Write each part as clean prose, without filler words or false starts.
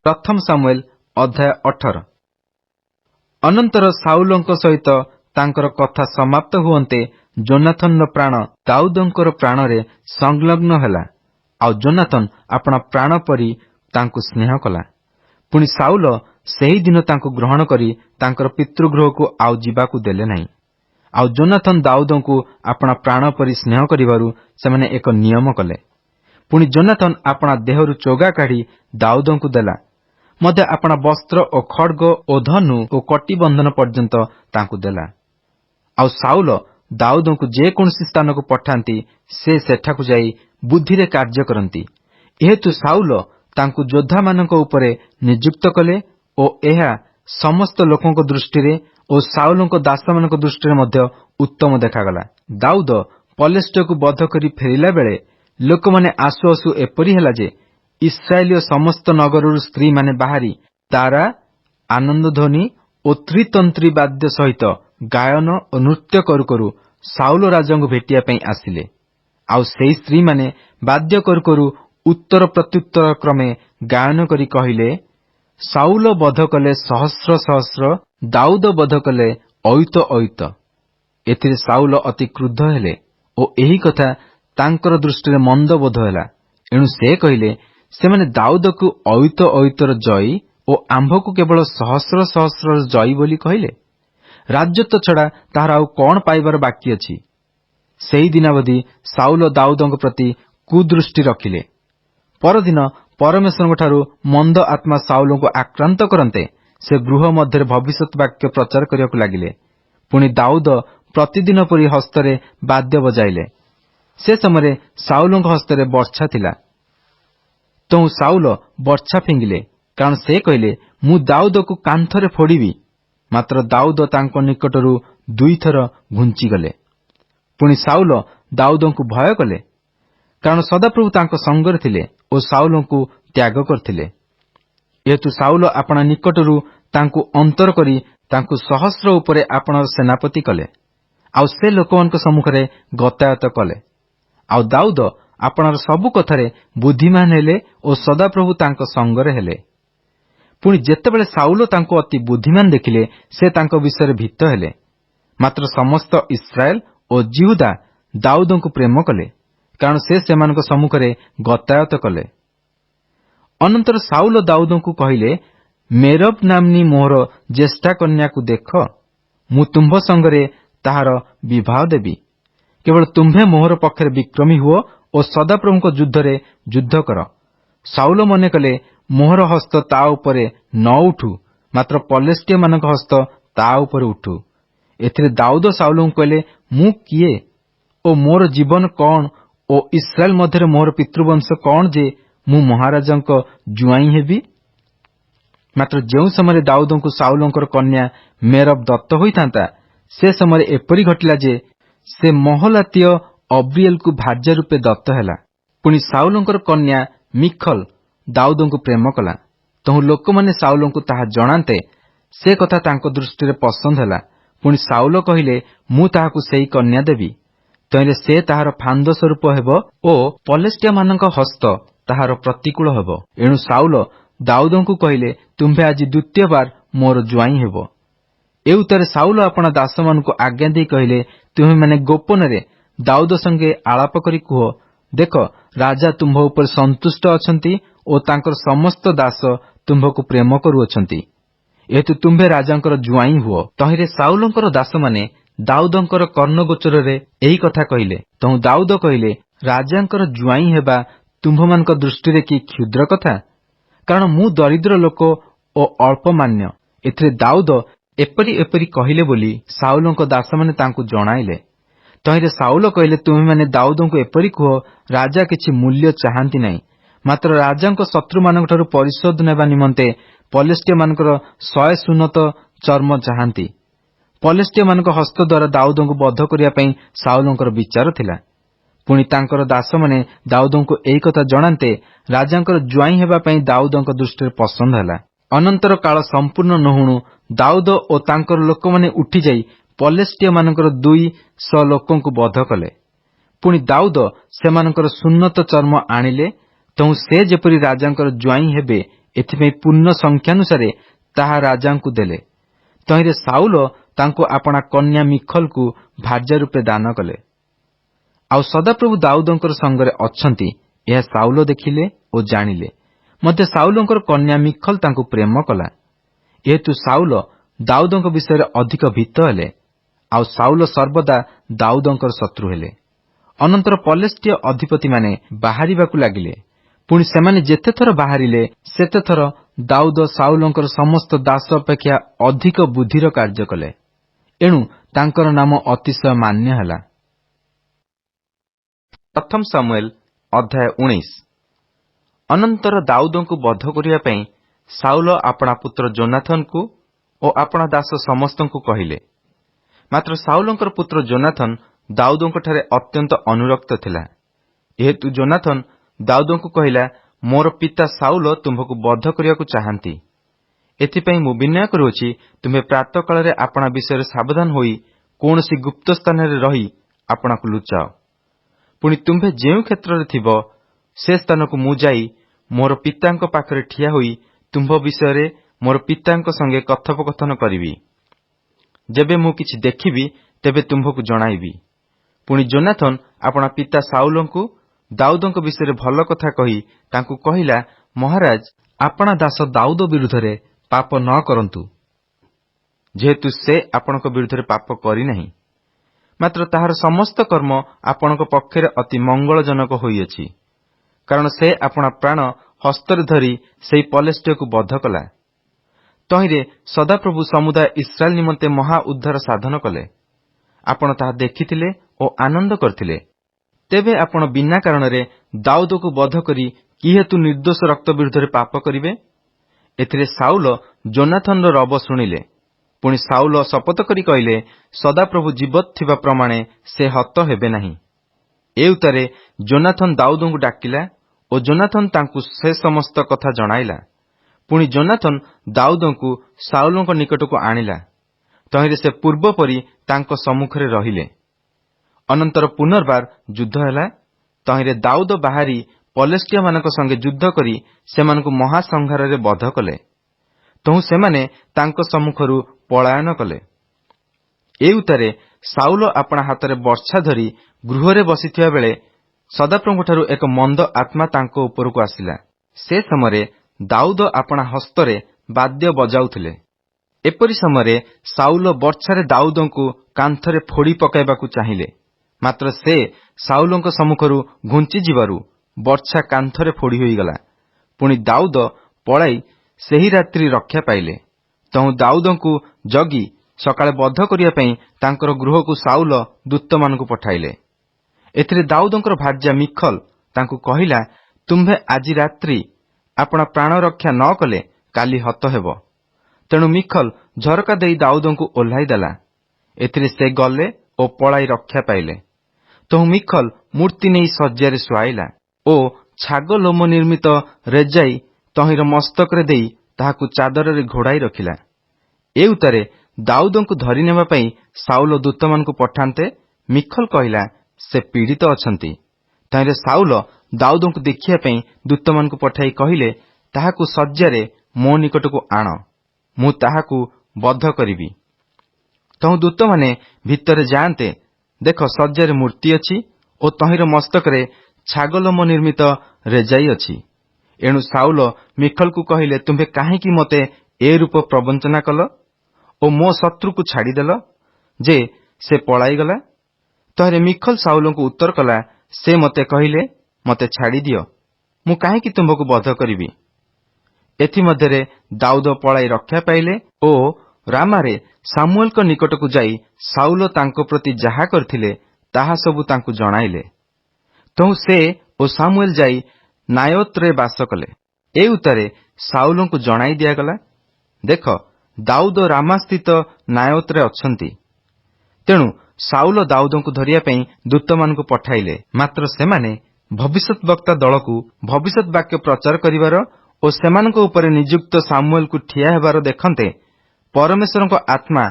प्रथम सामुएल अध्याय 18। अनंतर साउलଙ୍କ सहित तांकर कथा समाप्त हुअन्ते जोनाथन प्राण दाऊदंकर प्राणरे संलग्न ହେଲା। ଆଉ जोनाथन अपना प्राण परी तांकु स्नेह कला। पुणी साउल ସେହି दिन तांकु ग्रहण करी तांकर पितृगृहକୁ ଆଉ ଯିବାକୁ ଦେଲେ ନାହିଁ। ଆଉ जोनाथन दाऊदଙ୍କୁ अपना प्राण परी स्नेह करिबारु ସେମାନେ ଏକ ନିୟମ କଲେ। पुणी जोनाथन अपना देहरु चोगा काढी दाऊदଙ୍କୁ देला। मध्य अपना वस्त्र ओ खड्ग ओ धनु ओ कटिबंधन पर्यंत तांकु देला। आउ साउल दाऊदଙ୍କୁ जेकोसी स्थान को पठांती से सेठाकु जाई बुद्धिरे कार्य करंती। एहेतु साउल तांकु योद्धा मानक उपरे नियुक्त कले ओ एहा समस्त लोकंक दृष्टिरे ओ साउलंक दास मानक दृष्टिरे मध्य उत्तम देखागला। दाऊद पलेष्टको बध करी फेरिला बेले लोक माने आसु आसु एपरी हैला जे इस्राएलीय समस्त नगरर स्त्री माने बाहरी तारा आनंद ध्वनि ओ त्रितंत्री वाद्य सहित गायन और नृत्य करू करू साउल राजांग भेटिया पई आसिले। आउ सेई स्त्री माने वाद्य करू करू उत्तर प्रत्युत्तर क्रमे गायन करी कहिले, साउल बध कले सहस्र सहस्र, दाऊद बध कले अयुत अयुत। एथिरे साउल अति क्रुद्ध हेले ओ एही कथा तांकर दृष्टिरे मंद बोध ହେଲା। एणु से कहिले सेमाने दाऊदକୁ अयुत अयुतर जयी ओ आंभକୁ केवल सहस्र सहस्र जयी बोली कहिले। राज्यत्व छड़ा ताहार आउ कौन पाइबार बाकी अछि। सेही दिनावधि साउल दाऊदଙ୍କ प्रति कुदृष्टि रखिले। परदिन परमेश्वरଙ୍କଠାରୁ मंद आत्मा साउलଙ୍କୁ आक्रांत करन्ते से गृह मध्य भविष्यत वाक्य प्रचार करियाकु लागिले। पुणी दाऊद प्रतिदिन परी हस्तरे वाद्य बजाइले। से समय साउलଙ୍କ हस्तरे वर्षा थिला। तो साउल वर्षा फिंगिले, कारण से कहले मु दाऊदକୁ कांथरे फोड़ीबी। मात्र दाऊद तांको निकटरू दुई थर घुंची गले। पुणी साउल दाऊदଙ୍କୁ भय कले, कारण सदाप्रभु तांको संगरे थिले ओ साउलଙ୍କୁ त्याग करथिले। एतु साउल अपना निकटरू तांको अंतर करी तांको सहस्र उपरे आपणर सेनापति कले। आउ से लोकमानक सम्मुखरे गतायत कले। आउ दाऊद आपणर सबु कथारे बुद्धिमान हेले ओ सदाप्रभु तांको संगरे हेले। पुणी जेतेबेले साउल तांको अति बुद्धिमान देखिले से तांको विषय भीत हेले। मात्र समस्त इस्राएल ओ जिहुदा दाऊदଙ୍କୁ प्रेम कले, कारण से सेमानक सम्मुखरे गतायत कले। अनंतर साउल दाऊदଙ୍କୁ कहिले, मेरब नामनी मोहर ज्येष्ठा कन्या को देख, मु तुम्भ संगरे ताहार विवाह देवी। केवल तुम्भे मोहर पक्षरे विक्रमी हुओ ओ सदाप्रभुक युद्धरे युद्ध कर। साउल मने कले मोहर हस्त ता उपरे न उठू, मात्र पलेष्टिया मानक हस्त ता उपरे उठू। एथिरे दाऊद साउलଙ୍କୁ कहले, मु किए ओ मोर जीवन कौन ओ इस्राएल मध्य मोर पितृवंश कौन जे मु महाराजांक जुआई हेबी। मात्र जो समय दाऊदଙ୍କୁ साउलंकर कन्या मेरब दत्त होइथांता से समय एपरी घटिला जे से महलातीय अब्रिएल को भाज्य रूपे दत्त हैला। पुणी साउलंकर कन्या मिखल दाऊदଙ୍କୁ प्रेम कला। तहु लोक माने साउलंकु ताहा जणांते से कथा तांको दृष्टिरे पसंद हैला। पुणी साउल कहिले, मु ताहाकु सेही कन्या देवी। तैले से ताहार फांद स्वरूप हेबो ओ पलेष्टिया मानक हस्त ताहार प्रतिकूल हेबो। एणु साउल दाऊदଙ୍କୁ कहिले, तुम्भे आज द्वितीय बार मोर जुआई हेबो। एउतारे साउल अपना दास मानकु आज्ञा देई कहिले, तुमे माने गोपनरे दाऊद संगे आलाप करी कुह, देख राजा तुम्भ उपर संतुष्ट अछंती ओ तांकर समस्त दास तुम्भको प्रेम करूअछंती। एतु तुम्भे राजांकर जुआई हुओ। तहिरे साउलंकर दास माने दाऊदंकर कर्णगोचରରେ एही कथा कहिले। तहु दाऊद कहिले, राजांकर जुआई हेबा तुम्भमानक दृष्टिरे कि क्षुद्र कथा, कारण मु दरिद्र लोक ओ अल्पमान्य। एथिरे दाऊद एपरी एपरी कहिले बोली साउलंक दास माने तांकु जणाइले। तहिरे साउल कहिले, तुमे माने दाऊदंकु एपरी कुह, राजा किछि मूल्य चाहंती नाही, मात्र राजांक शत्रु मानकठारु परिशोध नेबा निमंते पलेष्टिया मानकर 100 सुन्नत चर्म चाहंती। पलेष्टिया मानक हस्त द्वारा दाऊदंकु बध करिया पई साउलंकर विचार थिला। पुणी तांकर दास माने दाऊदंकु एही कथा जणांते राजांकर जुआई हेबा पई दाऊदंक दृष्टिरे पसंद हैला। अनंतर काल संपूर्ण नहुणु दाऊद ओ तांकर लोक माने उठी जाई पलेष्टिया मानकर 200 लोकंकु बध कले। पुणी दाऊद सेमानकर सुन्नत चर्म आनिले। तहु से जेपरी राजांकर जुआई हेबे ଏଥିପାଇଁ ପୂର୍ଣ୍ଣ ସଂଖ୍ୟାନୁସାରେ ତାହା ରାଜାଙ୍କୁ ଦେଲେ। ତହିଁରେ ସାଉଲ ତାଙ୍କୁ ଆପଣା କନ୍ୟା ମିଖଲକୁ ଭାର୍ଯ୍ୟା ରୂପେ ଦାନ କଲେ। ଆଉ ସଦାପ୍ରଭୁ ଦାଉଦଙ୍କର ସଙ୍ଗରେ ଅଛନ୍ତି ଏହା ସାଉଲ ଦେଖିଲେ ଓ ଜାଣିଲେ। ମଧ୍ୟ ସାଉଲଙ୍କର କନ୍ୟା ମିଖଲ ତାଙ୍କୁ ପ୍ରେମ କଲା। ଯେହେତୁ ସାଉଲ ଦାଉଦଙ୍କ ବିଷୟରେ ଅଧିକ ଭୀତ ହେଲେ, ଆଉ ସାଉଲ ସର୍ବଦା ଦାଉଦଙ୍କର ଶତ୍ରୁ ହେଲେ। ଅନନ୍ତର ପଲେଷ୍ଟିୟ ଅଧିପତିମାନେ ବାହାରିବାକୁ ଲାଗିଲେ। ପୁଣି ସେମାନେ ଯେତେଥର ବାହାରିଲେ ସେତେଥର ଦାଉଦ ସାଉଲଙ୍କର ସମସ୍ତ ଦାସ ଅପେକ୍ଷା ଅଧିକ ବୁଦ୍ଧିର କାର୍ଯ୍ୟ କଲେ। ଏଣୁ ତାଙ୍କର ନାମ ଅତିଶୟ ମାନ୍ୟ ହେଲା। ପ୍ରଥମ ସାମୁଏଲ ଅଧ୍ୟାୟ 19। ଅନନ୍ତର ଦାଉଦଙ୍କୁ ବଧ କରିବା ପାଇଁ ସାଉଲ ଆପଣା ପୁତ୍ର ଯୋନାଥନକୁ ଓ ଆପଣା ଦାସ ସମସ୍ତଙ୍କୁ କହିଲେ। ମାତ୍ର ସାଉଲଙ୍କର ପୁତ୍ର ଯୋନାଥନ ଦାଉଦଙ୍କଠାରେ ଅତ୍ୟନ୍ତ ଅନୁରକ୍ତ ଥିଲା। ଯେହେତୁ ଯୋନାଥନ ଦାଉଦଙ୍କୁ କହିଲା, ମୋର ପିତା ସାଉଲ ତୁମ୍ଭକୁ ବଧ କରିବାକୁ ଚାହାନ୍ତି। ଏଥିପାଇଁ ମୁଁ ବିନୟ କରୁଅଛି, ତୁମ୍ଭେ ପ୍ରାତଃ କାଳରେ ଆପଣା ବିଷୟରେ ସାବଧାନ ହୋଇ କୌଣସି ଗୁପ୍ତ ସ୍ଥାନରେ ରହି ଆପଣାକୁ ଲୁଚାଅ। ପୁଣି ତୁମ୍ଭେ ଯେଉଁ କ୍ଷେତ୍ରରେ ଥିବ ସେ ସ୍ଥାନକୁ ମୁଁ ଯାଇ ମୋର ପିତାଙ୍କ ପାଖରେ ଠିଆ ହୋଇ ତୁମ୍ଭ ବିଷୟରେ ମୋର ପିତାଙ୍କ ସଙ୍ଗେ କଥୋପକଥନ କରିବି। ଯେବେ ମୁଁ କିଛି ଦେଖିବି ତେବେ ତୁମ୍ଭକୁ ଜଣାଇବି। ପୁଣି ଯୋନାଥନ ଆପଣା ପିତା ସାଉଲଙ୍କୁ ଦାଉଦଙ୍କ ବିଷୟରେ ଭଲ କଥା କହି ତାଙ୍କୁ କହିଲା, ମହାରାଜ, ଆପଣା ଦାସ ଦାଉଦ ବିରୁଦ୍ଧରେ ପାପ ନ କରନ୍ତୁ, ଯେହେତୁ ସେ ଆପଣଙ୍କ ବିରୁଦ୍ଧରେ ପାପ କରିନାହିଁ। ମାତ୍ର ତାହାର ସମସ୍ତ କର୍ମ ଆପଣଙ୍କ ପକ୍ଷରେ ଅତି ମଙ୍ଗଳଜନକ ହୋଇଅଛି, କାରଣ ସେ ଆପଣା ପ୍ରାଣ ହସ୍ତରେ ଧରି ସେହି ପଲେଷ୍ଟିୟକୁ ବଧ କଲା। ତହିଁରେ ସଦାପ୍ରଭୁ ସମୁଦାୟ ଇସ୍ରାଏଲ ନିମନ୍ତେ ମହା ଉଦ୍ଧାର ସାଧନ କଲେ। ଆପଣ ତାହା ଦେଖିଥିଲେ ଓ ଆନନ୍ଦ କରିଥିଲେ। ତେବେ ଆପଣ ବିନା କାରଣରେ ଦାଉଦକୁ ବଧ କରି କି ହେତୁ ନିର୍ଦ୍ଦୋଷ ରକ୍ତ ବିରୁଦ୍ଧରେ ପାପ କରିବେ? ଏଥିରେ ସାଉଲ ଯୋନାଥନର ରବ ଶୁଣିଲେ। ପୁଣି ସାଉଲ ଶପଥ କରି କହିଲେ, ସଦାପ୍ରଭୁ ଜୀବତ ଥିବା ପ୍ରମାଣେ ସେ ହତ ହେବେ ନାହିଁ। ଏ ଉତ୍ତାରେ ଯୋନାଥନ ଦାଉଦଙ୍କୁ ଡାକିଲା ଓ ଯୋନାଥନ ତାଙ୍କୁ ସେ ସମସ୍ତ କଥା ଜଣାଇଲା। ପୁଣି ଯୋନାଥନ ଦାଉଦଙ୍କୁ ସାଉଲଙ୍କ ନିକଟକୁ ଆଣିଲା। ତହିଁରେ ସେ ପୂର୍ବ ପରି ତାଙ୍କ ସମ୍ମୁଖରେ ରହିଲେ। ଅନନ୍ତର ପୁନର୍ବାର ଯୁଦ୍ଧ ହେଲା। ତହିଁରେ ଦାଉଦ ବାହାରି ପଲେଷ୍ଟିୟମାନଙ୍କ ସଙ୍ଗେ ଯୁଦ୍ଧ କରି ସେମାନଙ୍କୁ ମହାସଂହାରରେ ବଧ କଲେ। ତହୁଁ ସେମାନେ ତାଙ୍କ ସମ୍ମୁଖରୁ ପଳାୟନ କଲେ। ଏ ଉତ୍ତାରେ ସାଉଲ ଆପଣା ହାତରେ ବର୍ଚ୍ଛା ଧରି ଗୃହରେ ବସିଥିବା ବେଳେ ସଦାପ୍ରଭୁଙ୍କଠାରୁ ଏକ ମନ୍ଦ ଆତ୍ମା ତାଙ୍କ ଉପରକୁ ଆସିଲା। ସେ ସମୟରେ ଦାଉଦ ଆପଣା ହସ୍ତରେ ବାଦ୍ୟ ବଜାଉଥିଲେ। ଏପରି ସମୟରେ ସାଉଲ ବର୍ଚ୍ଛାରେ ଦାଉଦଙ୍କୁ କାନ୍ଥରେ ଫୋଡ଼ି ପକାଇବାକୁ ଚାହିଁଲେ। ମାତ୍ର ସେ ସାଉଲଙ୍କ ସମ୍ମୁଖରୁ ଘୁଞ୍ଚିଯିବାରୁ ବର୍ଚ୍ଛା କାନ୍ଥରେ ଫୋଡ଼ି ହୋଇଗଲା। ପୁଣି ଦାଉଦ ପଳାଇ ସେହି ରାତ୍ରି ରକ୍ଷା ପାଇଲେ। ତହୁଁ ଦାଉଦଙ୍କୁ ଜଗି ସକାଳେ ବଧ କରିବା ପାଇଁ ତାଙ୍କର ଗୃହକୁ ସାଉଲ ଦୂତମାନଙ୍କୁ ପଠାଇଲେ। ଏଥିରେ ଦାଉଦଙ୍କର ଭାର୍ଯ୍ୟା ମିଖଲ ତାଙ୍କୁ କହିଲା, ତୁମ୍ଭେ ଆଜି ରାତ୍ରି ଆପଣା ପ୍ରାଣ ରକ୍ଷା ନ କଲେ କାଲି ହତ ହେବ। ତେଣୁ ମିଖଲ ଝରକା ଦେଇ ଦାଉଦଙ୍କୁ ଓହ୍ଲାଇ ଦେଲା। ଏଥିରେ ସେ ଗଲେ ଓ ପଳାଇ ରକ୍ଷା ପାଇଲେ। ତହୁଁ ମିଖଲ ମୂର୍ତ୍ତି ନେଇ ଶଯ୍ୟାରେ ଶୁଆଇଲା ଓ ଛାଗ ଲୋମ ନିର୍ମିତ ରେଜାଇ ତହିଁର ମସ୍ତକରେ ଦେଇ ତାହାକୁ ଚାଦରରେ ଘୋଡ଼ାଇ ରଖିଲା। ଏ ଉତ୍ତାରେ ଦାଉଦଙ୍କୁ ଧରି ନେବା ପାଇଁ ସାଉଲ ଦୂତମାନଙ୍କୁ ପଠାନ୍ତେ ମିଖଲ କହିଲା, ସେ ପୀଡ଼ିତ ଅଛନ୍ତି। ତହିଁରେ ସାଉଲ ଦାଉଦଙ୍କୁ ଦେଖିବା ପାଇଁ ଦୂତମାନଙ୍କୁ ପଠାଇ କହିଲେ, ତାହାକୁ ଶଯ୍ୟାରେ ମୋ ନିକଟକୁ ଆଣ, ମୁଁ ତାହାକୁ ବଧ କରିବି। ତହୁଁ ଦୂତମାନେ ଭିତରେ ଯାଆନ୍ତେ, ଦେଖ ଶଯ୍ୟାରେ ମୂର୍ତ୍ତି ଅଛି ଓ ତହିଁର ମସ୍ତକରେ ଛାଗଲୋମ ନିର୍ମିତ ରେଜାଇ ଅଛି। ଏଣୁ ସାଉଲ ମିଖଲକୁ କହିଲେ, ତୁମ୍ଭେ କାହିଁକି ମୋତେ ଏ ରୂପ ପ୍ରବଞ୍ଚନା କଲ ଓ ମୋ ଶତ୍ରୁକୁ ଛାଡ଼ିଦେଲ ଯେ ସେ ପଳାଇଗଲା? ତହିଁରେ ମିଖଲ ସାଉଲଙ୍କୁ ଉତ୍ତର କଲା, ସେ ମୋତେ କହିଲେ, ମୋତେ ଛାଡ଼ିଦିଅ, ମୁଁ କାହିଁକି ତୁମ୍ଭକୁ ବଧ କରିବି? ଏଥିମଧ୍ୟରେ ଦାଉଦ ପଳାଇ ରକ୍ଷା ପାଇଲେ ଓ ରାମାରେ ସାମୁଏଲଙ୍କ ନିକଟକୁ ଯାଇ ସାଉଲ ତାଙ୍କ ପ୍ରତି ଯାହା କରିଥିଲେ ତାହା ସବୁ ତାଙ୍କୁ ଜଣାଇଲେ। ତହୁଁ ସେ ଓ ସାମୁଏଲ ଯାଇ ନାୟୋତରେ ବାସ କଲେ। ଏ ଉତ୍ତାରେ ସାଉଲଙ୍କୁ ଜଣାଇ ଦିଆଗଲା, ଦେଖ ଦାଉଦ ରାମାସ୍ଥିତ ନାୟୋତରେ ଅଛନ୍ତି। ତେଣୁ ସାଉଲ ଦାଉଦଙ୍କୁ ଧରିବା ପାଇଁ ଦୂତମାନଙ୍କୁ ପଠାଇଲେ। ମାତ୍ର ସେମାନେ ଭବିଷ୍ୟତ ବକ୍ତା ଦଳକୁ ଭବିଷ୍ୟତ ବାକ୍ୟ ପ୍ରଚାର କରିବାର ଓ ସେମାନଙ୍କ ଉପରେ ନିଯୁକ୍ତ ସାମୁଏଲକୁ ଠିଆ ହେବାର ଦେଖନ୍ତେ ପରମେଶ୍ୱରଙ୍କ ଆତ୍ମା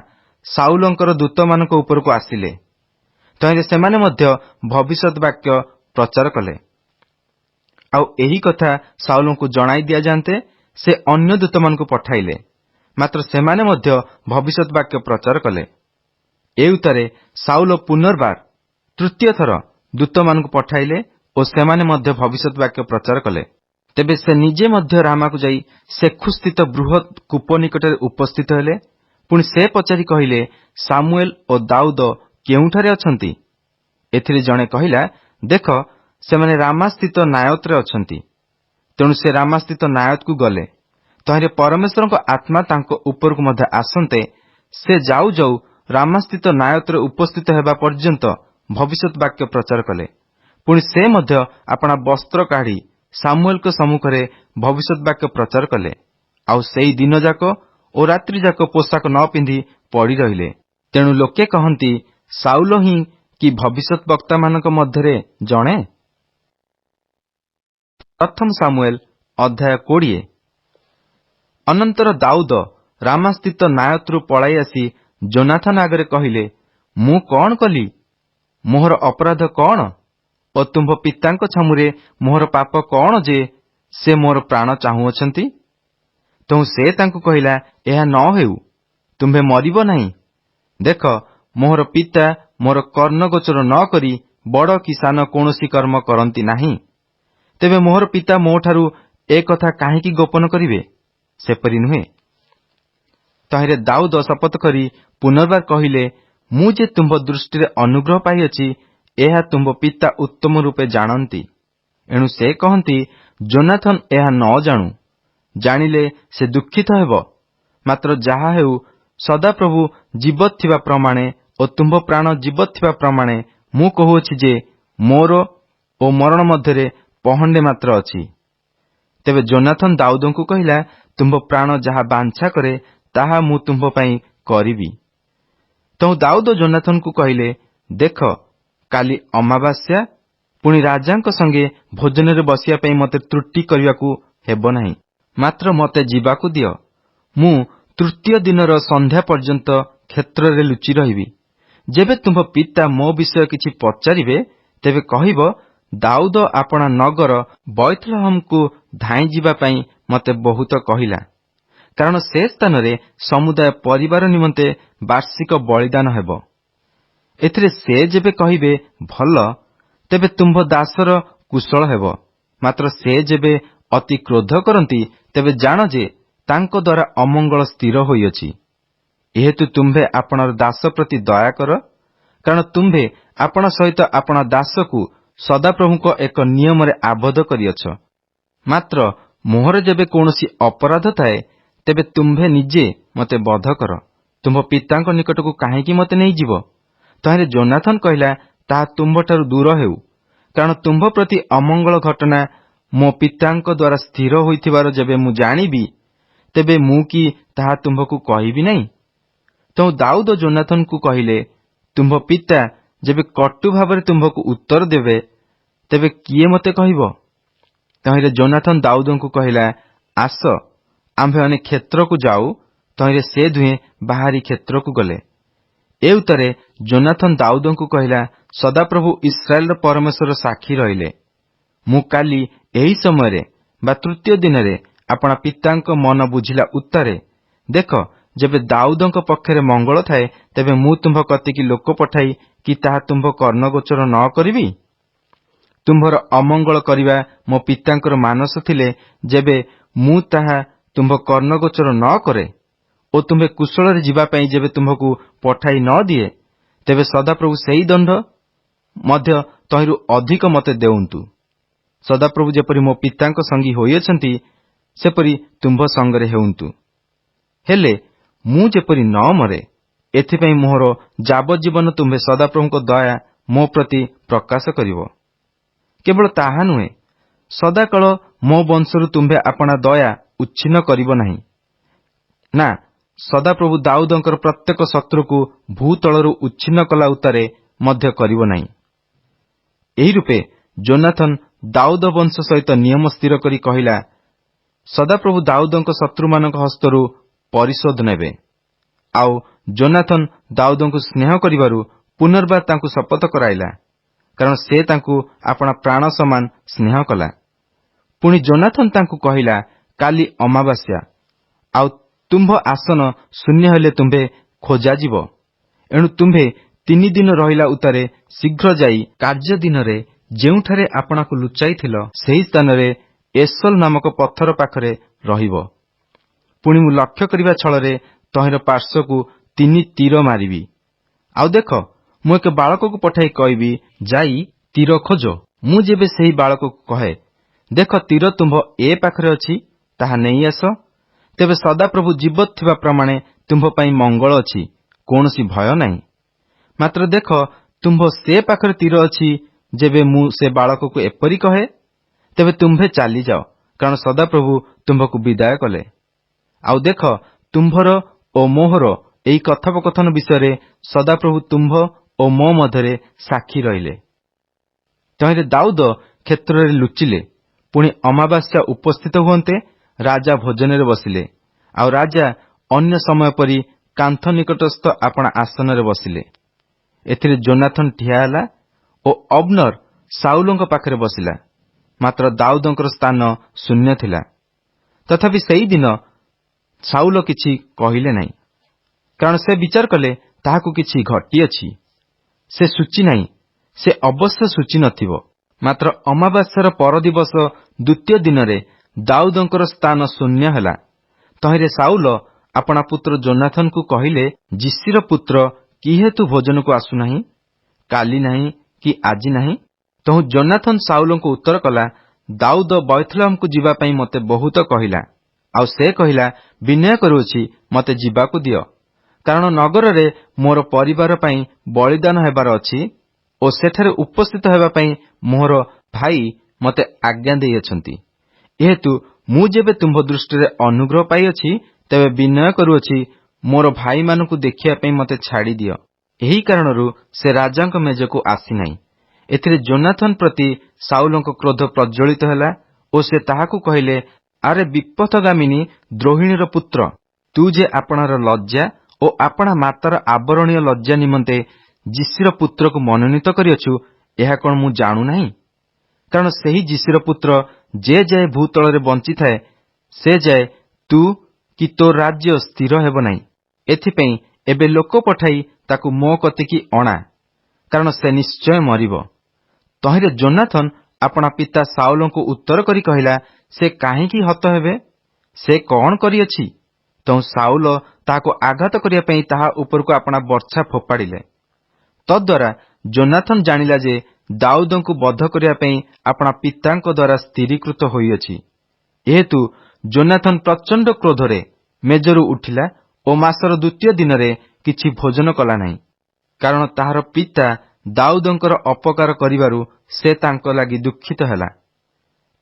ସାଉଲଙ୍କର ଦୂତମାନଙ୍କ ଉପରକୁ ଆସିଲେ। ତହିଁରେ ସେମାନେ ମଧ୍ୟ ଭବିଷ୍ୟତ ବାକ୍ୟ ପ୍ରଚାର କଲେ। ଆଉ ଏହି କଥା ସାଉଲଙ୍କୁ ଜଣାଇ ଦିଆଯାନ୍ତେ ସେ ଅନ୍ୟ ଦୂତମାନଙ୍କୁ ପଠାଇଲେ, ମାତ୍ର ସେମାନେ ମଧ୍ୟ ଭବିଷ୍ୟତ ବାକ୍ୟ ପ୍ରଚାର କଲେ। ଏ ଉତ୍ତାରେ ସାଉଲ ପୁନର୍ବାର ତୃତୀୟ ଥର ଦୂତମାନଙ୍କୁ ପଠାଇଲେ ଓ ସେମାନେ ମଧ୍ୟ ଭବିଷ୍ୟତ ବାକ୍ୟ ପ୍ରଚାର କଲେ। ତେବେ ସେ ନିଜେ ମଧ୍ୟ ରାମାକୁ ଯାଇ ସେଖୁସ୍ଥିତ ବୃହତ୍ କୂପ ନିକଟରେ ଉପସ୍ଥିତ ହେଲେ। ପୁଣି ସେ ପଚାରି କହିଲେ, ସାମୁଏଲ ଓ ଦାଉଦ କେଉଁଠାରେ ଅଛନ୍ତି? ଏଥିରେ ଜଣେ କହିଲା, ଦେଖ, ସେମାନେ ରାମାସ୍ଥିତ ନାୟତରେ ଅଛନ୍ତି। ତେଣୁ ସେ ରାମାସ୍ଥିତ ନାୟତକୁ ଗଲେ। ତହିଁରେ ପରମେଶ୍ୱରଙ୍କ ଆତ୍ମା ତାଙ୍କ ଉପରକୁ ମଧ୍ୟ ଆସନ୍ତେ ସେ ଯାଉ ଯାଉ ରାମାସ୍ଥିତ ନାୟତରେ ଉପସ୍ଥିତ ହେବା ପର୍ଯ୍ୟନ୍ତ ଭବିଷ୍ୟତ ବାକ୍ୟ ପ୍ରଚାର କଲେ। ପୁଣି ସେ ମଧ୍ୟ ଆପଣା ବସ୍ତ୍ର କାଢି ସାମୁଏଲଙ୍କ ସମ୍ମୁଖରେ ଭବିଷ୍ୟତ ବାକ୍ୟ ପ୍ରଚାର କଲେ। ଆଉ ସେଇ ଦିନଯାକ ଓ ରାତ୍ରିଯାକ ପୋଷାକ ନ ପିନ୍ଧି ପଡ଼ି ରହିଲେ। ତେଣୁ ଲୋକେ କହନ୍ତି, ସାଉଲ ହିଁ କି ଭବିଷ୍ୟତ ବକ୍ତାମାନଙ୍କ ମଧ୍ୟରେ ଜଣେ? ପ୍ରଥମ ସାମୁଏଲ ଅଧ୍ୟାୟ 20। ଅନନ୍ତର ଦାଉଦ ରାମାସ୍ଥିତ ନାୟତରୁ ପଳାଇ ଆସି ଯୋନାଥନ ଆଗରେ କହିଲେ, ମୁଁ କଣ କଲି? ମୋହର ଅପରାଧ କଣ? ଓ ତୁମ୍ଭ ପିତାଙ୍କ ଛାମୁରେ ମୋହର ପାପ କଣ ଯେ ସେ ମୋର ପ୍ରାଣ ଚାହୁଁଅଛନ୍ତି? ତେଣୁ ସେ ତାଙ୍କୁ କହିଲା, ଏହା ନ ହେଉ, ତୁମ୍ଭେ ମରିବ ନାହିଁ। ଦେଖ, ମୋହର ପିତା ମୋର କର୍ଣ୍ଣଗୋଚର ନ କରି ବଡ଼ କି ସାନ କୌଣସି କର୍ମ କରନ୍ତି ନାହିଁ। ତେବେ ମୋହର ପିତା ମୋଠାରୁ ଏ କଥା କାହିଁକି ଗୋପନ କରିବେ? ସେପରି ନୁହେଁ। ତହିଁରେ ଦାଉଦ ଶପଥ କରି ପୁନର୍ବାର କହିଲେ, ମୁଁ ଯେ ତୁମ୍ଭ ଦୃଷ୍ଟିରେ ଅନୁଗ୍ରହ ପାଇଅଛି, ଏହା ତୁମ୍ଭ ପିତା ଉତ୍ତମ ରୂପେ ଜାଣନ୍ତି। ଏଣୁ ସେ କହନ୍ତି, ଯୋନାଥନ ଏହା ନ ଜାଣୁ। ଜାଣିଲେ ସେ ଦୁଃଖିତ ହେବ। ମାତ୍ର ଯାହା ହେଉ, ସଦାପ୍ରଭୁ ଜୀବତ ଥିବା ପ୍ରମାଣେ ଓ ତୁମ୍ଭ ପ୍ରାଣ ଜୀବତ ଥିବା ପ୍ରମାଣେ ମୁଁ କହୁଅଛି ଯେ ମୋର ଓ ମରଣ ମଧ୍ୟରେ ପହଣ୍ଡେ ମାତ୍ର ଅଛି। ତେବେ ଯୋନାଥନ ଦାଉଦଙ୍କୁ କହିଲା, ତୁମ୍ଭ ପ୍ରାଣ ଯାହା ବାଞ୍ଛା କରେ ତାହା ମୁଁ ତୁମ୍ଭ ପାଇଁ କରିବି। ତେଣୁ ଦାଉଦ ଯୋନାଥନକୁ କହିଲେ, ଦେଖ, କାଲି ଅମାବାସ୍ୟା, ପୁଣି ରାଜାଙ୍କ ସଙ୍ଗେ ଭୋଜନରେ ବସିବା ପାଇଁ ମୋତେ ତ୍ରୁଟି କରିବାକୁ ହେବ ନାହିଁ। ମାତ୍ର ମୋତେ ଯିବାକୁ ଦିଅ। ମୁଁ ତୃତୀୟ ଦିନର ସନ୍ଧ୍ୟା ପର୍ଯ୍ୟନ୍ତ କ୍ଷେତ୍ରରେ ଲୁଚି ରହିବି। ଯେବେ ତୁମ୍ଭ ପିତା ମୋ ବିଷୟ କିଛି ପଚାରିବେ, ତେବେ କହିବ, ଦାଉଦ ଆପଣା ନଗର ବୈଥଲହମକୁ ଧାଇଁ ଯିବା ପାଇଁ ମୋତେ ବହୁତ କହିଲା, କାରଣ ସେ ସ୍ଥାନରେ ସମୁଦାୟ ପରିବାର ନିମନ୍ତେ ବାର୍ଷିକ ବଳିଦାନ ହେବ। ଏଥିରେ ସେ ଯେବେ କହିବେ, ଭଲ, ତେବେ ତୁମ୍ଭ ଦାସର କୁଶଳ ହେବ। ମାତ୍ର ସେ ଯେବେ ଅତି କ୍ରୋଧ କରନ୍ତି, ତେବେ ଜାଣ ଯେ ତାଙ୍କ ଦ୍ୱାରା ଅମଙ୍ଗଳ ସ୍ଥିର ହୋଇଅଛି। ଏହେତୁ ତୁମ୍ଭେ ଆପଣାର ଦାସ ପ୍ରତି ଦୟା କର, କାରଣ ତୁମ୍ଭେ ଆପଣା ସହିତ ଆପଣା ଦାସକୁ ସଦାପ୍ରଭୁଙ୍କ ଏକ ନିୟମରେ ଆବଦ୍ଧ କରିଅଛ। ମାତ୍ର ମୋହର ଯେବେ କୌଣସି ଅପରାଧ ଥାଏ, ତେବେ ତୁମ୍ଭେ ନିଜେ ମୋତେ ବଧ କର। ତୁମ୍ଭ ପିତାଙ୍କ ନିକଟକୁ କାହିଁକି ମୋତେ ନେଇଯିବ? ତହିଁରେ ଯୋନାଥନ କହିଲା, ତାହା ତୁମ୍ଭଠାରୁ ଦୂର ହେଉ, କାରଣ ତୁମ୍ଭ ପ୍ରତି ଅମଙ୍ଗଳ ଘଟଣା ମୋ ପିତାଙ୍କ ଦ୍ୱାରା ସ୍ଥିର ହୋଇଥିବାର ଯେବେ ମୁଁ ଜାଣିବି, ତେବେ ମୁଁ କି ତାହା ତୁମ୍ଭକୁ କହିବି ନାହିଁ? ତେଣୁ ଦାଉଦ ଯୋନାଥନକୁ କହିଲେ, ତୁମ୍ଭ ପିତା ଯେବେ କଟୁ ଭାବରେ ତୁମ୍ଭକୁ ଉତ୍ତର ଦେବେ, ତେବେ କିଏ ମୋତେ କହିବ? ତହିଁରେ ଯୋନାଥନ ଦାଉଦଙ୍କୁ କହିଲା, ଆସ, ଆମ୍ଭେମାନେ କ୍ଷେତ୍ରକୁ ଯାଉ। ତହିଁରେ ସେ ଦୁହେଁ ବାହାରି କ୍ଷେତ୍ରକୁ ଗଲେ। ଏ ଉତ୍ତାରେ ଯୋନାଥନ ଦାଉଦଙ୍କୁ କହିଲା, ସଦାପ୍ରଭୁ ଇସ୍ରାଏଲର ପରମେଶ୍ୱର ସାକ୍ଷୀ ରହିଲେ, ମୁଁ କାଲି ଏହି ସମୟରେ ବା ତୃତୀୟ ଦିନରେ ଆପଣା ପିତାଙ୍କ ମନ ବୁଝିଲା ଉତ୍ତାରେ, ଦେଖ, ଯେବେ ଦାଉଦଙ୍କ ପକ୍ଷରେ ମଙ୍ଗଳ ଥାଏ, ତେବେ ମୁଁ ତୁମ୍ଭ କତିକି ଲୋକ ପଠାଇ କି ତାହା ତୁମ୍ଭ କର୍ଣ୍ଣଗୋଚର ନ କରିବି? ତୁମ୍ଭର ଅମଙ୍ଗଳ କରିବା ମୋ ପିତାଙ୍କର ମାନସ ଥିଲେ, ଯେବେ ମୁଁ ତାହା ତୁମ୍ଭ କର୍ଣ୍ଣଗୋଚର ନ କରେ ଓ ତୁମ୍ଭେ କୁଶଳରେ ଯିବା ପାଇଁ ଯେବେ ତୁମ୍ଭକୁ ପଠାଇ ନ ଦିଏ, ତେବେ ସଦାପ୍ରଭୁ ସେହି ଦଣ୍ଡ ମଧ୍ୟ ତହିଁରୁ ଅଧିକ ମୋତେ ଦେଉନ୍ତୁ। ସଦାପ୍ରଭୁ ଯେପରି ମୋ ପିତାଙ୍କ ସଙ୍ଗୀ ହୋଇଅଛନ୍ତି, ସେପରି ତୁମ୍ଭ ସଙ୍ଗରେ ହେଉନ୍ତୁ। ହେଲେ ମୁଁ ଯେପରି ନ ମରେ, ଏଥିପାଇଁ ମୋହର ଯାବଜ୍ଜୀବନ ତୁମ୍ଭେ ସଦାପ୍ରଭୁଙ୍କ ଦୟା ମୋ ପ୍ରତି ପ୍ରକାଶ କରିବ। କେବଳ ତାହା ନୁହେଁ, ସଦାକାଳ ମୋ ବଂଶରୁ ତୁମ୍ଭେ ଆପଣା ଦୟା ଉଚ୍ଛିନ୍ନ କରିବ ନାହିଁ। ନା, ସଦାପ୍ରଭୁ ଦାଉଦଙ୍କର ପ୍ରତ୍ୟେକ ଶତ୍ରୁକୁ ଭୂତଳରୁ ଉଚ୍ଛିନ୍ନ କଲା ଉତ୍ତାରେ ମଧ୍ୟ କରିବ ନାହିଁ। ଏହି ରୂପେ ଯୋନାଥନ ଦାଉଦ ବଂଶ ସହିତ ନିୟମ ସ୍ଥିର କରି କହିଲା, ସଦାପ୍ରଭୁ ଦାଉଦଙ୍କ ଶତ୍ରୁମାନଙ୍କ ହସ୍ତରୁ ପରିଶୋଧ ନେବେ। ଆଉ ଯୋନାଥନ ଦାଉଦଙ୍କୁ ସ୍ନେହ କରିବାରୁ ପୁନର୍ବାର ତାଙ୍କୁ ଶପଥ କରାଇଲା, କାରଣ ସେ ତାଙ୍କୁ ଆପଣା ପ୍ରାଣ ସମାନ ସ୍ନେହ କଲା। ପୁଣି ଯୋନାଥନ ତାଙ୍କୁ କହିଲା, କାଲି ଅମାବାସ୍ୟା, ଆଉ ତୁମ୍ଭ ଆସନ ଶୂନ୍ୟ ହେଲେ ତୁମ୍ଭେ ଖୋଜାଯିବ। ଏଣୁ ତୁମ୍ଭେ 3 ଦିନ ରହିଲା ଉତ୍ତାରେ ଶୀଘ୍ର ଯାଇ କାର୍ଯ୍ୟ ଦିନରେ ଯେଉଁଠାରେ ଆପଣାକୁ ଲୁଚାଇଥିଲ ସେହି ସ୍ଥାନରେ ଏସୋଲ ନାମକ ପଥର ପାଖରେ ରହିବ। ପୁଣି ମୁଁ ଲକ୍ଷ୍ୟ କରିବା ଛଳରେ ତହିଁର ପାର୍ଶ୍ୱକୁ 3 ତୀର ମାରିବି। ଆଉ ଦେଖ, ମୁଁ ଏକ ବାଳକକୁ ପଠାଇ କହିବି, ଯାଇ ତୀର ଖୋଜ। ମୁଁ ଯେବେ ସେହି ବାଳକକୁ କହେ, ଦେଖ ତୀର ତୁମ୍ଭ ଏ ପାଖରେ ଅଛି, ତାହା ନେଇ ଆସ, ତେବେ ସଦାପ୍ରଭୁ ଜୀବତ ଥିବା ପ୍ରମାଣେ ତୁମ୍ଭ ପାଇଁ ମଙ୍ଗଳ ଅଛି, କୌଣସି ଭୟ ନାହିଁ। ମାତ୍ର ଦେଖ, ତୁମ୍ଭ ସେ ପାଖରେ ତୀର ଅଛି। ଯେବେ ମୁଁ ସେ ବାଳକକୁ ଏପରି କହେ, ତେବେ ତୁମ୍ଭେ ଚାଲିଯାଅ, କାରଣ ସଦାପ୍ରଭୁ ତୁମ୍ଭକୁ ବିଦାୟ କଲେ। ଆଉ ଦେଖ, ତୁମ୍ଭର ଓ ମୋହର ଏହି କଥୋପକଥନ ବିଷୟରେ ସଦାପ୍ରଭୁ ତୁମ୍ଭ ଓ ମୋ ମଧ୍ୟରେ ସାକ୍ଷୀ ରହିଲେ। ତହିଁରେ ଦାଉଦ କ୍ଷେତ୍ରରେ ଲୁଚିଲେ। ପୁଣି ଅମାବାସ୍ୟା ଉପସ୍ଥିତ ହୁଅନ୍ତେ ରାଜା ଭୋଜନରେ ବସିଲେ, ଆଉ ରାଜା ଅନ୍ୟ ସମୟ ପରି କାନ୍ଥ ନିକଟସ୍ଥ ଆପଣା ଆସନରେ ବସିଲେ। ଏଥିରେ ଯୋନାଥନ ଠିଆ ହେଲା ଓ ଅବନର ସାଉଲଙ୍କ ପାଖରେ ବସିଲା। ମାତ୍ର ଦାଉଦଙ୍କର ସ୍ଥାନ ଶୂନ୍ୟ ଥିଲା। ତଥାପି ସେହିଦିନ ସାଉଲ କିଛି କହିଲେ ନାହିଁ, କାରଣ ସେ ବିଚାର କଲେ ତାହାକୁ କିଛି ଘଟିଅଛି। ସେ ସୂଚି ନାହିଁ, ସେ ଅବଶ୍ୟ ସୂଚି ନଥିବ। ମାତ୍ର ଅମାବାସ୍ୟାର ପରଦିବସ ଦ୍ୱିତୀୟ ଦିନରେ ଦାଉଦଙ୍କର ସ୍ଥାନ ଶୂନ୍ୟ ହେଲା। ତହିଁରେ ସାଉଲ ଆପଣା ପୁତ୍ର ଯୋନାଥନକୁ କହିଲେ, ଯିସିର ପୁତ୍ର କି ହେତୁ ଭୋଜନକୁ ଆସୁନାହିଁ? କାଲି ନାହିଁ କି ଆଜି ନାହିଁ? ତହୁଁ ଯୋନାଥନ ସାଉଲଙ୍କୁ ଉତ୍ତର କଲା, ଦାଉଦ ବୈଥଲେହମକୁ ଯିବା ପାଇଁ ମୋତେ ବହୁତ କହିଲା। ଆଉ ସେ କହିଲା, ବିନୟ କରୁଅଛି, ମୋତେ ଯିବାକୁ ଦିଅ, କାରଣ ନଗରରେ ମୋର ପରିବାର ପାଇଁ ବଳିଦାନ ହେବାର ଅଛି ଓ ସେଠାରେ ଉପସ୍ଥିତ ହେବା ପାଇଁ ମୋର ଭାଇ ମୋତେ ଆଜ୍ଞା ଦେଇଅଛନ୍ତି। ଏହେତୁ ମୁଁ ଯେବେ ତୁମ୍ଭ ଦୃଷ୍ଟିରେ ଅନୁଗ୍ରହ ପାଇଅଛି, ତେବେ ବିନୟ କରୁଅଛି, ମୋର ଭାଇମାନଙ୍କୁ ଦେଖିବା ପାଇଁ ମୋତେ ଛାଡ଼ିଦିଅ। ଏହି କାରଣରୁ ସେ ରାଜାଙ୍କ ମେଜକୁ ଆସିନାହିଁ। ଏଥିରେ ଯୋନାଥନ ପ୍ରତି ସାଉଲଙ୍କ କ୍ରୋଧ ପ୍ରଜ୍ୱଳିତ ହେଲା ଓ ସେ ତାହାକୁ କହିଲେ, ଆରେ ବିପଥଗାମିନୀ ଦ୍ରୋହିଣୀର ପୁତ୍ର, ତୁ ଯେ ଆପଣାର ଲଜ୍ଜା ଓ ଆପଣା ମାତାର ଆବରଣୀୟ ଲଜ୍ଜା ନିମନ୍ତେ ଯିସିର ପୁତ୍ରକୁ ମନୋନୀତ କରିଅଛୁ, ଏହା କଣ ମୁଁ ଜାଣୁନାହିଁ? କାରଣ ସେହି ଯିସିର ପୁତ୍ର ଯେ ଯାଏ ଭୂତଳରେ ବଞ୍ଚିଥାଏ, ସେ ଯାଏ ତୁ କି ତୋ ରାଜ୍ୟ ସ୍ଥିର ହେବ ନାହିଁ। ଏଥିପାଇଁ ଏବେ ଲୋକ ପଠାଇ ତାକୁ ମୋ କତିକି ଅଣା, କାରଣ ସେ ନିଶ୍ଚୟ ମରିବ। ତହିଁରେ ଯୋନାଥନ ଆପଣା ପିତା ସାଉଲଙ୍କୁ ଉତ୍ତର କରି କହିଲା, ସେ କାହିଁକି ହତ ହେବେ? ସେ କଣ କରିଅଛି? ତହୁଁ ସାଉଲ ତାହାକୁ ଆଘାତ କରିବା ପାଇଁ ତାହା ଉପରକୁ ଆପଣା ବର୍ଚ୍ଛା ଫୋପାଡ଼ିଲେ। ତଦ୍ୱାରା ଯୋନାଥନ ଜାଣିଲା ଯେ ଦାଉଦଙ୍କୁ ବଧ କରିବା ପାଇଁ ଆପଣା ପିତାଙ୍କ ଦ୍ୱାରା ସ୍ଥିରୀକୃତ ହୋଇଅଛି। ଏହେତୁ ଯୋନାଥନ ପ୍ରଚଣ୍ଡ କ୍ରୋଧରେ ମେଜରୁ ଉଠିଲା ଓ ମାସର ଦ୍ୱିତୀୟ ଦିନରେ କିଛି ଭୋଜନ କଲା ନାହିଁ, କାରଣ ତାହାର ପିତା ଦାଉଦଙ୍କର ଅପକାର କରିବାରୁ ସେ ତାଙ୍କ ଲାଗି ଦୁଃଖିତ ହେଲା।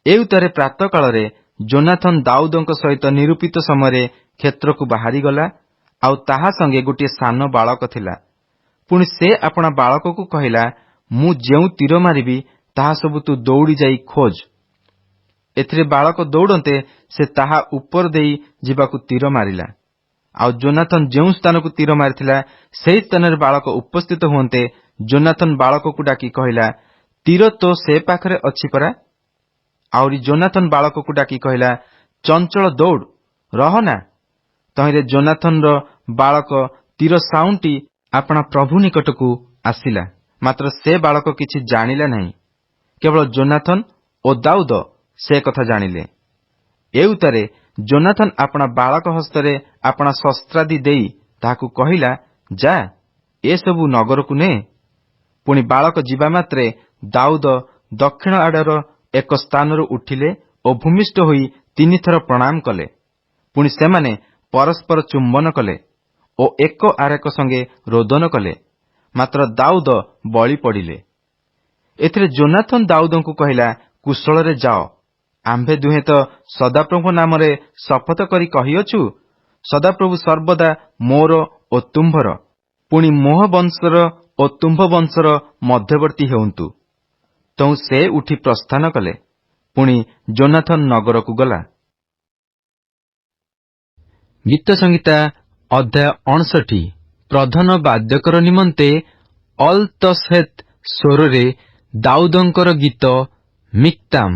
ଏ ଉତ୍ତାରେ ପ୍ରାତଃକାଳରେ ଯୋନାଥନ ଦାଉଦଙ୍କ ସହିତ ନିରୂପିତ ସମୟରେ କ୍ଷେତ୍ରକୁ ବାହାରିଗଲା, ଆଉ ତାହା ସଙ୍ଗେ ଗୋଟିଏ ସାନ ବାଳକ ଥିଲା। ପୁଣି ସେ ଆପଣା ବାଳକକୁ କହିଲା, ମୁଁ ଯେଉଁ ତୀର ମାରିବି ତାହା ସବୁ ତୁ ଦୌଡ଼ି ଯାଇ ଖୋଜ। ଏଥିରେ ବାଳକ ଦୌଡ଼ନ୍ତେ ସେ ତାହା ଉପର ଦେଇ ଯିବାକୁ ତୀର ମାରିଲା। ଆଉ ଯୋନାଥନ ଯେଉଁ ସ୍ଥାନକୁ ତୀର ମାରିଥିଲା, ସେହି ସ୍ଥାନରେ ବାଳକ ଉପସ୍ଥିତ ହୁଅନ୍ତେ ଯୋନାଥନ ବାଳକକୁ ଡାକି କହିଲା, ତୀର ତ ସେ ପାଖରେ ଅଛି ପରା? ଆହୁରି ଯୋନାଥନ ବାଳକକୁ ଡାକି କହିଲା, ଚଞ୍ଚଳ ଦୌଡ଼, ରହନା। ତହିଁରେ ଯୋନାଥନର ବାଳକ ତୀର ସାଉଁଟି ଆପଣା ପ୍ରଭୁ ନିକଟକୁ ଆସିଲା। ମାତ୍ର ସେ ବାଳକ କିଛି ଜାଣିଲା ନାହିଁ, କେବଳ ଯୋନାଥନ ଓ ଦାଉଦ ସେ କଥା ଜାଣିଲେ। ଏ ଉତ୍ତାରେ ଯୋନାଥନ ଆପଣା ବାଳକ ହସ୍ତରେ ଆପଣା ଶସ୍ତ୍ରାଦି ଦେଇ ତାହାକୁ କହିଲା, ଯା, ଏସବୁ ନଗରକୁ ନେ। ପୁଣି ବାଳକ ଯିବା ମାତ୍ରେ ଦାଉଦ ଦକ୍ଷିଣ ଆଡ଼ର ଏକ ସ୍ଥାନରୁ ଉଠିଲେ ଓ ଭୂମିଷ୍ଠ ହୋଇ 3 ଥର ପ୍ରଣାମ କଲେ। ପୁଣି ସେମାନେ ପରସ୍ପର ଚୁମ୍ବନ କଲେ ଓ ଏକ ଆରେକ ସଙ୍ଗେ ରୋଦନ କଲେ। ମାତ୍ର ଦାଉଦ ବଳି ପଡ଼ିଲେ। ଏଥିରେ ଯୋନାଥନ ଦାଉଦଙ୍କୁ କହିଲା, କୁଶଳରେ ଯାଅ। ଆମ୍ଭେ ଦୁହେଁ ତ ସଦାପ୍ରଭୁଙ୍କ ନାମରେ ଶପଥ କରି କହିଅଛୁ, ସଦାପ୍ରଭୁ ସର୍ବଦା ମୋର ଓ ତୁମ୍ଭର, ପୁଣି ମୋହ ବଂଶର ଓ ତୁମ୍ଭ ବଂଶର ମଧ୍ୟବର୍ତ୍ତୀ ହେଉନ୍ତୁ। ତହୁଁ ସେ ଉଠି ପ୍ରସ୍ଥାନ କଲେ। ପୁଣି ଯୋନାଥନ ନଗରକୁ ଗଲା। ଗୀତ ସଂହିତା ଅଧ୍ୟାୟ 59। ପ୍ରଧାନ ବାଦ୍ୟକର ନିମନ୍ତେ ଅଲ ତସହେତ ସ୍ୱରରେ ଦାଉଦଙ୍କର ଗୀତ ମିକ୍ତାମ।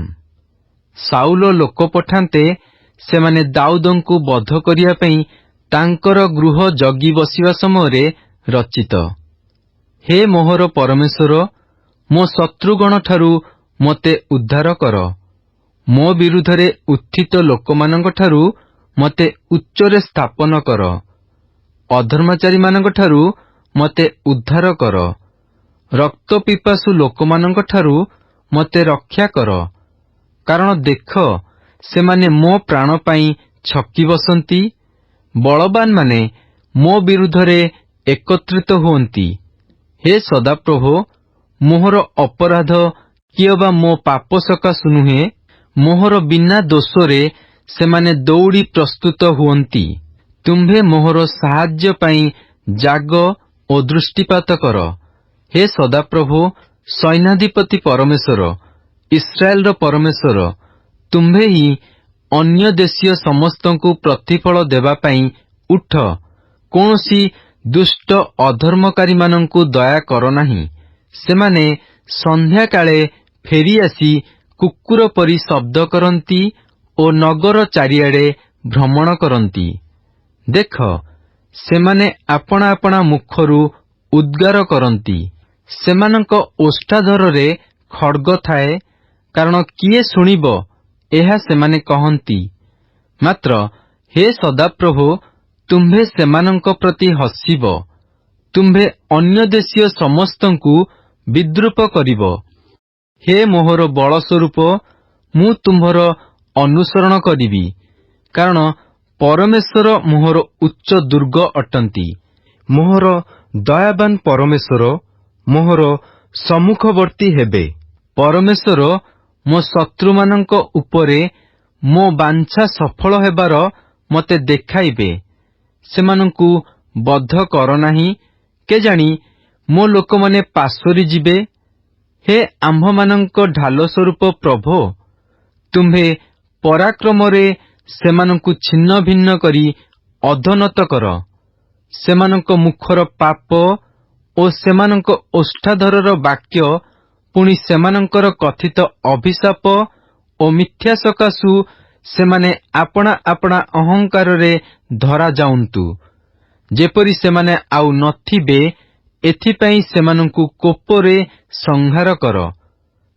ସାଉଲ ଲୋକ ପଠାନ୍ତେ ସେମାନେ ଦାଉଦଙ୍କୁ ବଧ କରିବା ପାଇଁ ତାଙ୍କର ଗୃହ ଜଗି ବସିବା ସମୟରେ ରଚିତ। ହେ ମୋହର ପରମେଶ୍ୱର, ମୋ ଶତ୍ରୁଗଣଠାରୁ ମୋତେ ଉଦ୍ଧାର କର। ମୋ ବିରୁଦ୍ଧରେ ଉତ୍ଥିତ ଲୋକମାନଙ୍କଠାରୁ ମୋତେ ଉଚ୍ଚରେ ସ୍ଥାପନ କର। ଅଧର୍ମଚାରୀମାନଙ୍କଠାରୁ ମୋତେ ଉଦ୍ଧାର କର। ରକ୍ତ ପିପାସୁ ଲୋକମାନଙ୍କଠାରୁ ମୋତେ ରକ୍ଷା କର। କାରଣ ଦେଖ, ସେମାନେ ମୋ ପ୍ରାଣ ପାଇଁ ଛକି ବସନ୍ତି। ବଳବାନମାନେ ମୋ ବିରୁଦ୍ଧରେ ଏକତ୍ରିତ ହୁଅନ୍ତି। ହେ ସଦାପ୍ରଭୁ, ମୋହର ଅପରାଧ କିଏ ବା ମୋ ପାପ ସକାଶୁ ନୁହେଁ। ମୋହର ବିନା ଦୋଷରେ ସେମାନେ ଦୌଡ଼ି ପ୍ରସ୍ତୁତ ହୁଅନ୍ତି। ତୁମ୍ଭେ ମୋହର ସାହାଯ୍ୟ ପାଇଁ ଜାଗ ଓ ଦୃଷ୍ଟିପାତ କର। ହେ ସଦାପ୍ରଭୁ, ସୈନ୍ୟାଧିପତି ପରମେଶ୍ୱର, ଇସ୍ରାଏଲର ପରମେଶ୍ୱର, ତୁମ୍ଭେ ହିଁ ଅନ୍ୟ ଦେଶୀୟ ସମସ୍ତଙ୍କୁ ପ୍ରତିଫଳ ଦେବା ପାଇଁ ଉଠ। କୌଣସି ଦୁଷ୍ଟ ଅଧର୍ମକାରୀମାନଙ୍କୁ ଦୟା କର ନାହିଁ। ସେମାନେ ସନ୍ଧ୍ୟାକାଳେ ଫେରିଆସି କୁକୁର ପରି ଶବ୍ଦ କରନ୍ତି ଓ ନଗର ଚାରିଆଡ଼େ ଭ୍ରମଣ କରନ୍ତି। ଦେଖ, ସେମାନେ ଆପଣା ଆପଣା ମୁଖରୁ ଉଦ୍ଗାର କରନ୍ତି। ସେମାନଙ୍କ ଓଷ୍ଠାଧରରେ ଖଡ୍ଗ ଥାଏ, କାରଣ କିଏ ଶୁଣିବ ଏହା ସେମାନେ କହନ୍ତି। ମାତ୍ର ହେ ସଦାପ୍ରଭୁ, ତୁମ୍ଭେ ସେମାନଙ୍କ ପ୍ରତି ହସିବ। ତୁମ୍ଭେ ଅନ୍ୟ ଦେଶୀୟ ସମସ୍ତଙ୍କୁ ବିଦ୍ରୂପ କରିବ। ହେ ମୋହର ବଳ ସ୍ୱରୂପ, ମୁଁ ତୁମ୍ଭର ଅନୁସରଣ କରିବି, କାରଣ ପରମେଶ୍ୱର ମୋହର ଉଚ୍ଚ ଦୁର୍ଗ ଅଟନ୍ତି। ମୋହର ଦୟାବାନ ପରମେଶ୍ୱର ମୋହର ସମ୍ମୁଖବର୍ତ୍ତୀ ହେବେ। ପରମେଶ୍ୱର ମୋ ଶତ୍ରୁମାନଙ୍କ ଉପରେ ମୋ ବାଞ୍ଛା ସଫଳ ହେବାର ମୋତେ ଦେଖାଇବେ। ସେମାନଙ୍କୁ ବଧ କର ନାହିଁ, କେଜାଣି ମୋ ଲୋକମାନେ ପାଶୋରି ଯିବେ। ହେ ଆମ୍ଭମାନଙ୍କ ଢାଲ ସ୍ୱରୂପ ପ୍ରଭୋ, ତୁମ୍ଭେ ପରାକ୍ରମରେ ସେମାନଙ୍କୁ ଛିନ୍ନ ଭିନ୍ନ କରି ଅଧୋନ୍ନତ କର। ସେମାନଙ୍କ ମୁଖର ପାପ ଓ ସେମାନଙ୍କ ଓଷ୍ଠାଧରର ବାକ୍ୟ, ପୁଣି ସେମାନଙ୍କର କଥିତ ଅଭିଶାପ ଓ ମିଥ୍ୟା ସକାଶୁ ସେମାନେ ଆପଣା ଆପଣା ଅହଙ୍କାରରେ ଧରାଯାଉନ୍ତୁ। ଯେପରି ସେମାନେ ଆଉ ନଥିବେ, ଏଥିପାଇଁ ସେମାନଙ୍କୁ କୋପରେ ସଂହାର କର।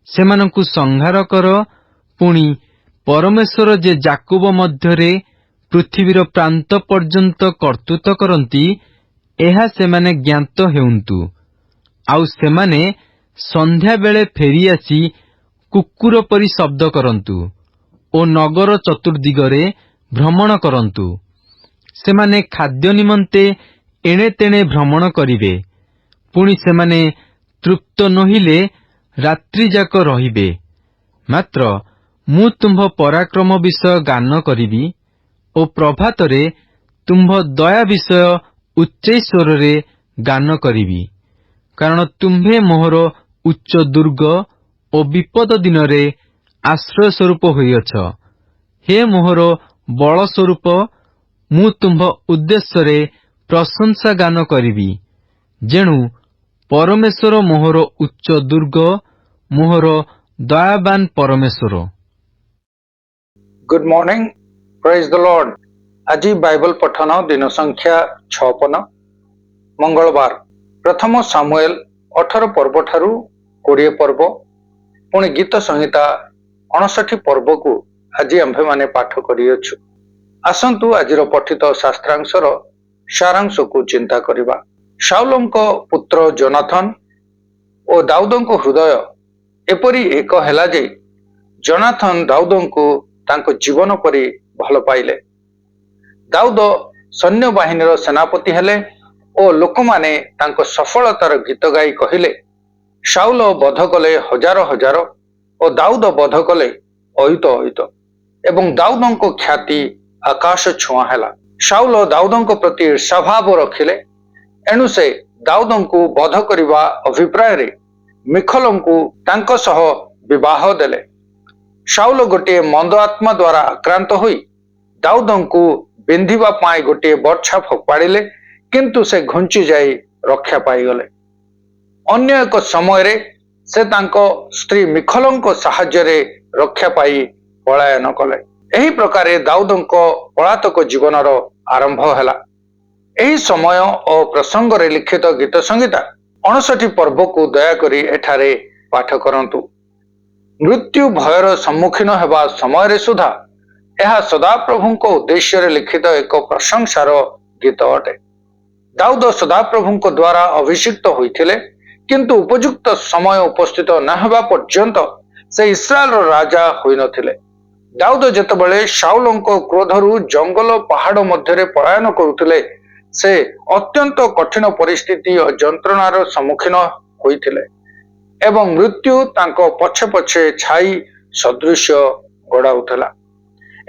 ସେମାନଙ୍କୁ ସଂହାର କର। ପୁଣି ପରମେଶ୍ୱର ଯେ ଯାକୋବ ମଧ୍ୟରେ ପୃଥିବୀର ପ୍ରାନ୍ତ ପର୍ଯ୍ୟନ୍ତ କର୍ତ୍ତୃତ୍ୱ କରନ୍ତି, ଏହା ସେମାନେ ଜ୍ଞାତ ହେଉନ୍ତୁ। ଆଉ ସେମାନେ ସନ୍ଧ୍ୟାବେଳେ ଫେରିଆସି କୁକୁର ପରି ଶବ୍ଦ କରନ୍ତୁ ଓ ନଗର ଚତୁର୍ଦ୍ଦିଗରେ ଭ୍ରମଣ କରନ୍ତୁ। ସେମାନେ ଖାଦ୍ୟ ନିମନ୍ତେ ଏଣେ ତେଣେ ଭ୍ରମଣ କରିବେ। ପୁଣି ସେମାନେ ତୃପ୍ତ ନୋହିଲେ ରାତ୍ରିଯାକ ରହିବେ। ମାତ୍ର ମୁଁ ତୁମ୍ଭ ପରାକ୍ରମ ବିଷୟ ଗାନ କରିବି ଓ ପ୍ରଭାତରେ ତୁମ୍ଭ ଦୟା ବିଷୟ ଉଚ୍ଚୈଶ୍ୱରରେ ଗାନ କରିବି। କାରଣ ତୁମ୍ଭେ ମୋହର ଉଚ୍ଚ ଦୁର୍ଗ ଓ ବିପଦ ଦିନରେ ଆଶ୍ରୟ ସ୍ୱରୂପ ହୋଇଅଛ। ହେ ମୋହର ବଳ ସ୍ୱରୂପ, ମୁଁ ତୁମ୍ଭ ଉଦ୍ଦେଶ୍ୟରେ ପ୍ରଶଂସା ଗାନ କରିବି। ଯେଣୁ ପରମେଶ୍ୱର ମୋହର ଉଚ୍ଚ ଦୁର୍ଗ, ମୋହର ଦୟାବାନ ପରମେଶ୍ୱର। ଗୁଡ୍ ମର୍ଣ୍ଣିଂ, ପ୍ରେଜ୍ ଦ ଲର୍ଡ। ଆଜି ବାଇବଲ ପଠନ ଦିନ ସଂଖ୍ୟା 56, ମଙ୍ଗଳବାର। ପ୍ରଥମ ସାମୁଏଲ 18 ପର୍ବ ଠାରୁ 20 ପର୍ବ, ପୁଣି ଗୀତ ସଂହିତା 59 ପର୍ବକୁ ଆଜି ଆମ୍ଭେମାନେ ପାଠ କରିଅଛୁ। ଆସନ୍ତୁ ଆଜିର ପଠିତ ଶାସ୍ତ୍ରାଂଶର ସାରାଂଶକୁ ଚିନ୍ତା କରିବା। ଶାଉଲଙ୍କ ପୁତ୍ର ଜୋନାଥନ ଓ ଦାଉଦଙ୍କ ହୃଦୟ ଏପରି ଏକ ହେଲା ଯେ ଜୋନାଥନ ଦାଉଦଙ୍କୁ ତାଙ୍କ ଜୀବନ ପରି ଭଲ ପାଇଲେ। ଦାଉଦ ସୈନ୍ୟବାହିନୀର ସେନାପତି ହେଲେ ଓ ଲୋକମାନେ ତାଙ୍କ ସଫଳତାର ଗୀତ ଗାଇ କହିଲେ, ଶାଉଲ ବଧ କଲେ ହଜାର ହଜାର ଓ ଦାଉଦ ବଧ କଲେ ଅୟୁତ ଅୟୁତ, ଏବଂ ଦାଉଦଙ୍କ ଖ୍ୟାତି ଆକାଶ ଛୁଆଁ ହେଲା। ଶାଉଲ ଦାଉଦଙ୍କ ପ୍ରତି ଈର୍ଷାଭାବ ରଖିଲେ। ଏଣୁ ସେ ଦାଉଦଙ୍କୁ ବଧ କରିବା ଅଭିପ୍ରାୟରେ ମିଖଲଙ୍କୁ ତାଙ୍କ ସହ ବିବାହ ଦେଲେ। ଶାଉଲ ଗୋଟିଏ ମନ୍ଦ ଆତ୍ମା ଦ୍ୱାରା ଆକ୍ରାନ୍ତ ହୋଇ ଦାଉଦଙ୍କୁ ବିନ୍ଧିବା ପାଇଁ ଗୋଟିଏ ବର୍ଚ୍ଛା ଫୋପାଡ଼ିଲେ, କିନ୍ତୁ ସେ ଘୁଞ୍ଚି ଯାଇ ରକ୍ଷା ପାଇଗଲେ। ଅନ୍ୟ ଏକ ସମୟରେ ସେ ତାଙ୍କ ସ୍ତ୍ରୀ ମିଖଲଙ୍କ ସାହାଯ୍ୟରେ ରକ୍ଷା ପାଇ ପଳାୟନ କଲେ। ଏହି ପ୍ରକାରେ ଦାଉଦଙ୍କ ପଳାତକ ଜୀବନର ଆରମ୍ଭ ହେଲା। ଏହି ସମୟ ଓ ପ୍ରସଙ୍ଗରେ ଲିଖିତ ଗୀତ ସଂହିତା 59 ପର୍ବକୁ ଦୟାକରି ଏଠାରେ ପାଠ କରନ୍ତୁ। ମୃତ୍ୟୁ ଭୟର ସମ୍ମୁଖୀନ ହେବା ସମୟରେ ସୁଦ୍ଧା ଏହା ସଦାପ୍ରଭୁଙ୍କ ଉଦ୍ଦେଶ୍ୟରେ ଲିଖିତ ଏକ ପ୍ରଶଂସାର ଗୀତ ଅଟେ। ଦାଉଦ ସଦାପ୍ରଭୁଙ୍କ ଦ୍ୱାରା ଅଭିଷିକ୍ତ ହୋଇଥିଲେ, କିନ୍ତୁ ଉପଯୁକ୍ତ ସମୟ ଉପସ୍ଥିତ ନ ହେବା ପର୍ଯ୍ୟନ୍ତ ସେ ଇସ୍ରାଏଲର ରାଜା ହୋଇନଥିଲେ। ଦାଉଦ ଯେତେବେଳେ ସାଉଲଙ୍କ କ୍ରୋଧରୁ ଜଙ୍ଗଲ ପାହାଡ଼ ମଧ୍ୟରେ ପଳାୟନ କରୁଥିଲେ, ସେ ଅତ୍ୟନ୍ତ କଠିନ ପରିସ୍ଥିତି ଓ ଯନ୍ତ୍ରଣାର ସମ୍ମୁଖୀନ ହୋଇଥିଲେ ଏବଂ ମୃତ୍ୟୁ ତାଙ୍କ ପଛେ ପଛେ ଛାଇ ସଦୃଶ ଗଡ଼ାଉଥିଲା।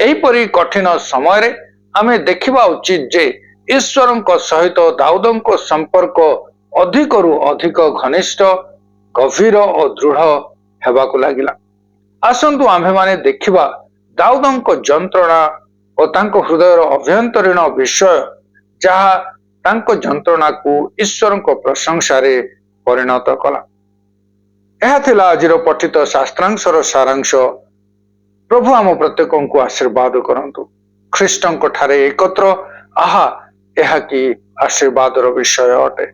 ଏହିପରି କଠିନ ସମୟରେ ଆମେ ଦେଖିବା ଉଚିତ ଯେ ଈଶ୍ୱରଙ୍କ ସହିତ ଦାଉଦଙ୍କ ସମ୍ପର୍କ ଅଧିକରୁ ଅଧିକ ଘନିଷ୍ଠ, ଗଭୀର ଓ ଦୃଢ଼ ହେବାକୁ ଲାଗିଲା। ଆସନ୍ତୁ ଆମ୍ଭେମାନେ ଦେଖିବା ଦାଉଦଙ୍କ ଯନ୍ତ୍ରଣା ଓ ତାଙ୍କ ହୃଦୟର ଅଭ୍ୟନ୍ତରୀଣ ବିଷୟ, ଯାହା ତାଙ୍କ ଯନ୍ତ୍ରଣାକୁ ଈଶ୍ୱରଙ୍କ ପ୍ରଶଂସାରେ ପରିଣତ କଲା। ଏହା ଥିଲା ଆଜିର ପଠିତ ଶାସ୍ତ୍ରାଂଶର ସାରାଂଶ। ପ୍ରଭୁ ଆମ ପ୍ରତ୍ୟେକଙ୍କୁ ଆଶୀର୍ବାଦ କରନ୍ତୁ। ଖ୍ରୀଷ୍ଟଙ୍କ ଠାରେ ଏକତ୍ର, ଏହା କି ଆଶୀର୍ବାଦର ବିଷୟ ଅଟେ।